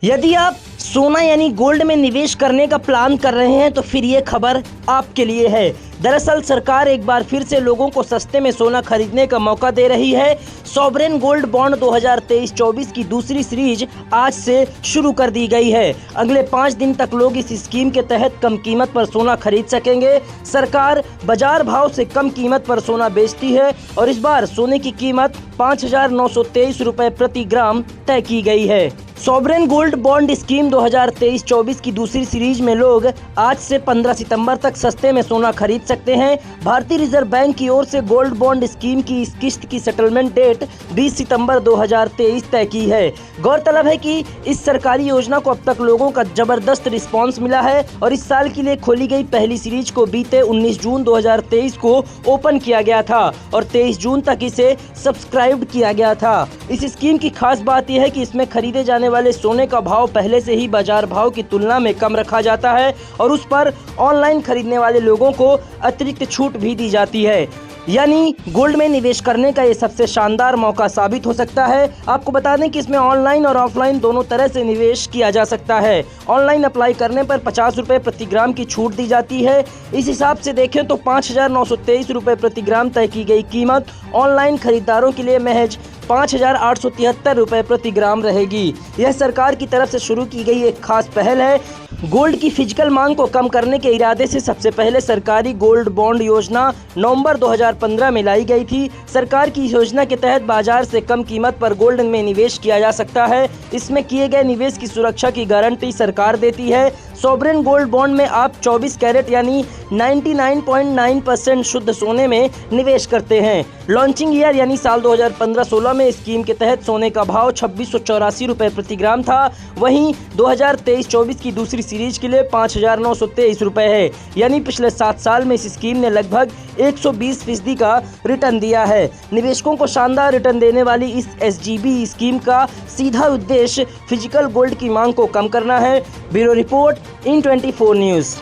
यदि आप सोना यानी गोल्ड में निवेश करने का प्लान कर रहे हैं तो फिर ये खबर आपके लिए है। दरअसल सरकार एक बार फिर से लोगों को सस्ते में सोना खरीदने का मौका दे रही है। सॉवरेन गोल्ड बॉन्ड 2023-24 की दूसरी सीरीज आज से शुरू कर दी गई है। अगले 5 दिन तक लोग इस स्कीम के तहत कम कीमत पर सोना खरीद सकेंगे। सरकार बाजार भाव से कम कीमत पर सोना बेचती है और इस बार सोने की कीमत 5,923 रुपये प्रति ग्राम तय की गई है। सॉवरेन गोल्ड बॉन्ड स्कीम 2023-24 की दूसरी सीरीज में लोग आज से 15 सितंबर तक सस्ते में सोना खरीद सकते हैं। भारतीय रिजर्व बैंक की ओर से गोल्ड बॉन्ड स्कीम की इस किस्त की सेटलमेंट डेट 20 सितंबर 2023 तय की है। गौरतलब है कि इस सरकारी योजना को अब तक लोगों का जबरदस्त रिस्पांस मिला है और इस साल के लिए खोली गई पहली सीरीज को बीते 19 जून 2023 को ओपन किया गया था और 23 जून तक इसे सब्सक्राइब किया गया था। इस स्कीम की खास बात यह है कि इसमें खरीदे जाने वाले सोने का भाव पहले से ही बाजार भाव की तुलना में कम रखा जाता है और उस पर ऑनलाइन खरीदने वाले लोगों को अतिरिक्त छूट भी दी जाती है। यानी गोल्ड में निवेश करने का ये सबसे शानदार मौका साबित हो सकता है। आपको बता दें कि इसमें ऑनलाइन और ऑफलाइन दोनों तरह से निवेश किया जा सकता है। ऑनलाइन अप्लाई करने पर 50 रुपये प्रति ग्राम की छूट दी जाती है। इस हिसाब से देखें तो 5,923 रुपये प्रति ग्राम तय की गई कीमत ऑनलाइन खरीदारों के लिए महज 5,873 रुपये प्रति ग्राम रहेगी। यह सरकार की तरफ से शुरू की गई एक खास पहल है। गोल्ड की फिजिकल मांग को कम करने के इरादे से सबसे पहले सरकारी गोल्ड बॉन्ड योजना नवंबर 2015 में लाई गई थी। सरकार की योजना के तहत बाजार से कम कीमत पर गोल्ड में निवेश किया जा सकता है। इसमें किए गए निवेश की सुरक्षा की गारंटी सरकार देती है। सॉवरेन गोल्ड बॉन्ड में आप 24 कैरेट यानी 99.9% शुद्ध सोने में निवेश करते हैं। लॉन्चिंग ईयर यानी साल 2015-16 में स्कीम के तहत सोने का भाव 2684 रुपये प्रति ग्राम था। वहीं 2023-24 की दूसरी सीरीज के लिए 5,923 रुपये है। यानी पिछले 7 साल में इस स्कीम ने लगभग 120% का रिटर्न दिया है। निवेशकों को शानदार रिटर्न देने वाली इस SGB स्कीम का सीधा उद्देश्य फिजिकल गोल्ड की मांग को कम करना है। Bureau report IN24 news.